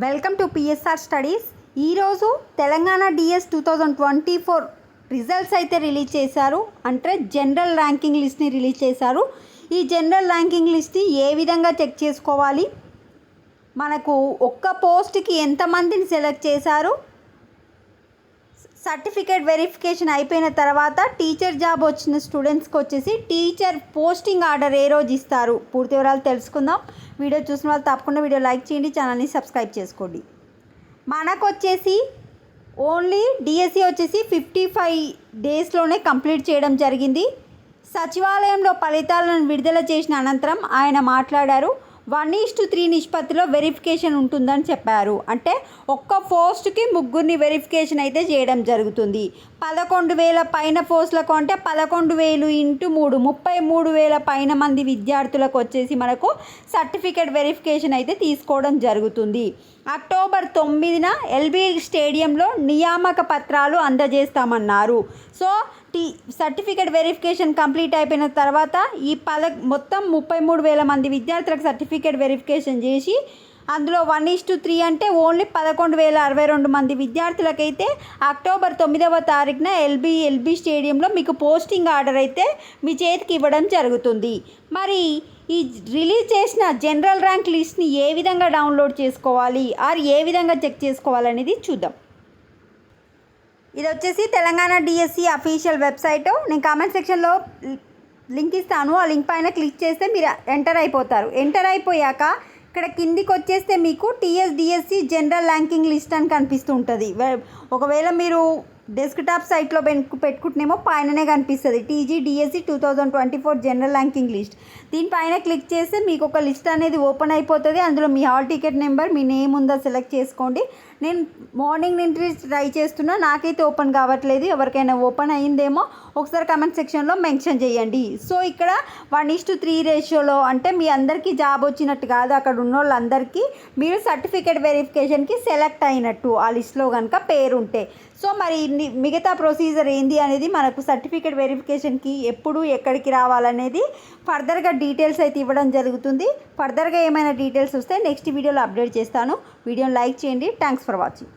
Welcome to PSR studies. ఈరోజు Telangana DS 2024 results అయితే release చేశారు. అంటే జనరల్ ర్యాంకింగ్ లిస్ట్ని రిలీజ్ చేశారు. ఈ జనరల్ ర్యాంకింగ్ లిస్ట్ని ఏ విధంగా చెక్ చేసుకోవాలి, మనకు ఒక్క పోస్ట్కి ఎంతమందిని సెలెక్ట్ చేశారు, సర్టిఫికేట్ వెరిఫికేషన్ అయిపోయిన తర్వాత టీచర్ జాబ్ వచ్చిన స్టూడెంట్స్కి వచ్చేసి టీచర్ పోస్టింగ్ ఆర్డర్ ఏ రోజు ఇస్తారు, పూర్తి వివరాలు తెలుసుకుందాం. వీడియో చూసిన వాళ్ళు తప్పకుండా వీడియో లైక్ చేయండి, ఛానల్ని సబ్స్క్రైబ్ చేసుకోండి. మనకు వచ్చేసి ఓన్లీ డిఎస్సి వచ్చేసి 55 డేస్లోనే కంప్లీట్ చేయడం జరిగింది. సచివాలయంలో ఫలితాలను విడుదల చేసిన అనంతరం ఆయన మాట్లాడారు. 1:3 నిష్పత్తిలో వెరిఫికేషన్ ఉంటుందని చెప్పారు. అంటే ఒక్క పోస్ట్కి 3 వెరిఫికేషన్ అయితే చేయడం జరుగుతుంది. 11,000 పైన పోస్టులకు అంటే 11,000 × 3 33,000 పైన మంది విద్యార్థులకు వచ్చేసి మనకు సర్టిఫికేట్ వెరిఫికేషన్ అయితే తీసుకోవడం జరుగుతుంది. అక్టోబర్ 9న ఎల్బీ స్టేడియంలో నియామక పత్రాలు అందజేస్తామన్నారు. సో సర్టిఫికేట్ వెరిఫికేషన్ కంప్లీట్ అయిపోయిన తర్వాత ఈ మొత్తం 33,000 మంది విద్యార్థులకు సర్టిఫికేట్ వెరిఫికేషన్ చేసి అందులో 1:3 అంటే ఓన్లీ 11,062 మంది విద్యార్థులకైతే అక్టోబర్ 9వ తారీఖున ఎల్బీ స్టేడియంలో మీకు పోస్టింగ్ ఆర్డర్ అయితే మీ చేతికి ఇవ్వడం జరుగుతుంది. మరి ఈ రిలీజ్ చేసిన జనరల్ ర్యాంక్ లిస్ట్ని ఏ విధంగా డౌన్లోడ్ చేసుకోవాలి ఆర్ ఏ విధంగా చెక్ చేసుకోవాలనేది చూద్దాం. ఇది వచ్చేసి తెలంగాణ డిఎస్సి అఫీషియల్ వెబ్సైట్. నేను కామెంట్ సెక్షన్లో లింక్ ఇస్తాను. ఆ లింక్ పైన క్లిక్ చేస్తే మీరు ఎంటర్ అయిపోతారు. ఎంటర్ అయిపోయాక ఇక్కడ కిందికి వచ్చేస్తే మీకు టీఎస్డిఎస్సి జనరల్ ర్యాంకింగ్ లిస్ట్ అని కనిపిస్తూ ఉంటుంది. ఒకవేళ మీరు డెస్క్టాప్ సైట్లో పెట్టుకుంటేనేమో పైననే కనిపిస్తుంది టీజీడిఎస్సి 2024 జనరల్ ర్యాంకింగ్ లిస్ట్. దీనిపైన క్లిక్ చేస్తే మీకు ఒక లిస్ట్ అనేది ఓపెన్ అయిపోతుంది. అందులో మీ హాల్ టికెట్ నెంబర్, మీ నేమ్ ఉందో సెలెక్ట్ చేసుకోండి. నేను మార్నింగ్ నుండి ట్రై చేస్తున్నా, నాకైతే ఓపెన్ కావట్లేదు. ఎవరికైనా ఓపెన్ అయ్యిందేమో ఒకసారి కమెంట్ సెక్షన్లో మెన్షన్ చేయండి. సో ఇక్కడ 1:3 రేషియోలో అంటే మీ అందరికీ జాబ్ వచ్చినట్టు కాదు, అక్కడ ఉన్న వాళ్ళందరికీ మీరు సర్టిఫికేట్ వెరిఫికేషన్కి సెలెక్ట్ అయినట్టు ఆ లిస్ట్లో కనుక పేరు ఉంటే. సో మరి మిగతా ప్రొసీజర్ ఏంది అనేది మనకు సర్టిఫికేట్ వెరిఫికేషన్కి ఎప్పుడు ఎక్కడికి రావాలనేది ఫర్దర్గా డీటెయిల్స్ అయితే ఇవ్వడం జరుగుతుంది. ఫర్దర్గా ఏమైనా డీటెయిల్స్ వస్తే నెక్స్ట్ వీడియోలో అప్డేట్ చేస్తాను. వీడియోని లైక్ చేయండి. Thanks for watching.